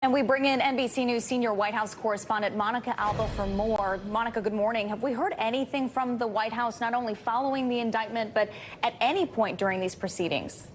And we bring in NBC News senior White House correspondent Monica Alba for more. Monica, good morning. Have we heard anything from the White House, not only following the indictment, but at any point during these proceedings?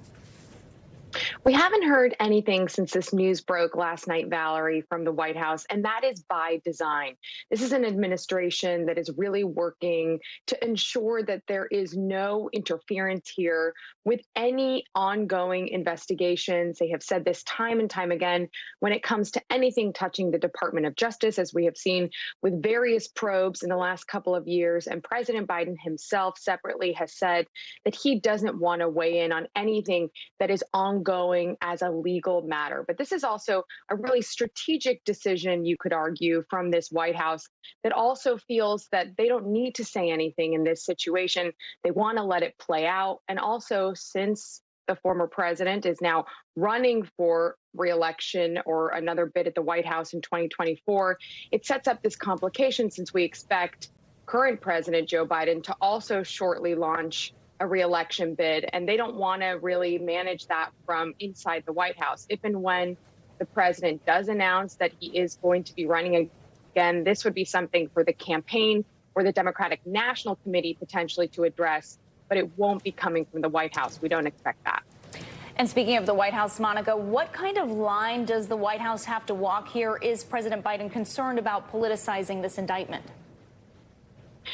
We haven't heard anything since this news broke last night, Valerie, from the White House, and that is by design. This is an administration that is really working to ensure that there is no interference here with any ongoing investigations. They have said this time and time again when it comes to anything touching the Department of Justice, as we have seen with various probes in the last couple of years. And President Biden himself separately has said that he doesn't want to weigh in on anything that is ongoing as a legal matter. But this is also a really strategic decision, you could argue, from this White House that also feels that they don't need to say anything in this situation. They want to let it play out. And also, since the former president is now running for re-election or another bid at the White House in 2024, it sets up this complication since we expect current President Joe Biden to also shortly launch a re-election bid, and they don't want to really manage that from inside the White House. If and when the president does announce that he is going to be running again, this would be something for the campaign or the Democratic National Committee potentially to address, but it won't be coming from the White House. We don't expect that. And speaking of the White House, Monica, what kind of line does the White House have to walk here? Is President Biden concerned about politicizing this indictment?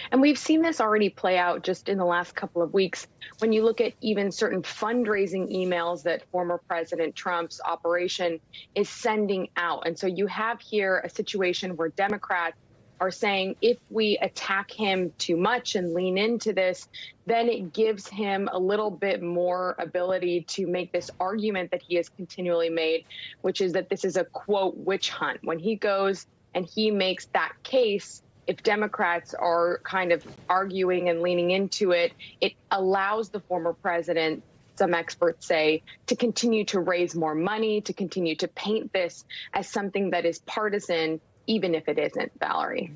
And we've seen this already play out just in the last couple of weeks. When you look at even certain fundraising emails that former President Trump's operation is sending out. And so you have here a situation where Democrats are saying if we attack him too much and lean into this, then it gives him a little bit more ability to make this argument that he has continually made, which is that this is a, quote, witch hunt. When he goes and he makes that case, if Democrats are kind of arguing and leaning into it, it allows the former president, some experts say, to continue to raise more money, to continue to paint this as something that is partisan, even if it isn't, Valerie.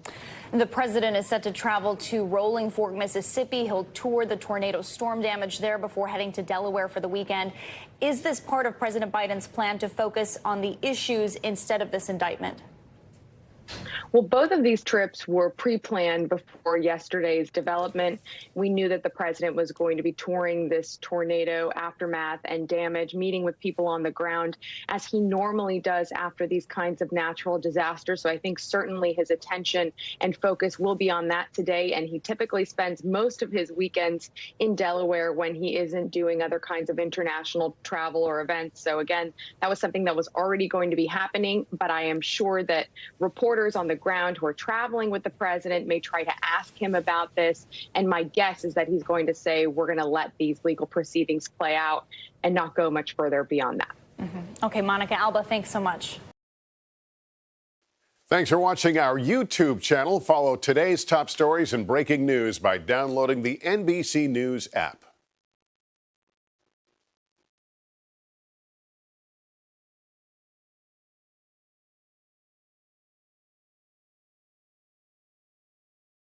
The president is set to travel to Rolling Fork, Mississippi. He'll tour the tornado storm damage there before heading to Delaware for the weekend. Is this part of President Biden's plan to focus on the issues instead of this indictment? Well, both of these trips were pre-planned before yesterday's development. We knew that the president was going to be touring this tornado aftermath and damage, meeting with people on the ground, as he normally does after these kinds of natural disasters. So I think certainly his attention and focus will be on that today. And he typically spends most of his weekends in Delaware when he isn't doing other kinds of international travel or events. So again, that was something that was already going to be happening. But I am sure that reporters on the ground who are traveling with the president may try to ask him about this. And my guess is that he's going to say, we're going to let these legal proceedings play out and not go much further beyond that. Okay, Monica Alba, thanks so much. Thanks for watching our YouTube channel. Follow today's top stories and breaking news by downloading the NBC News app.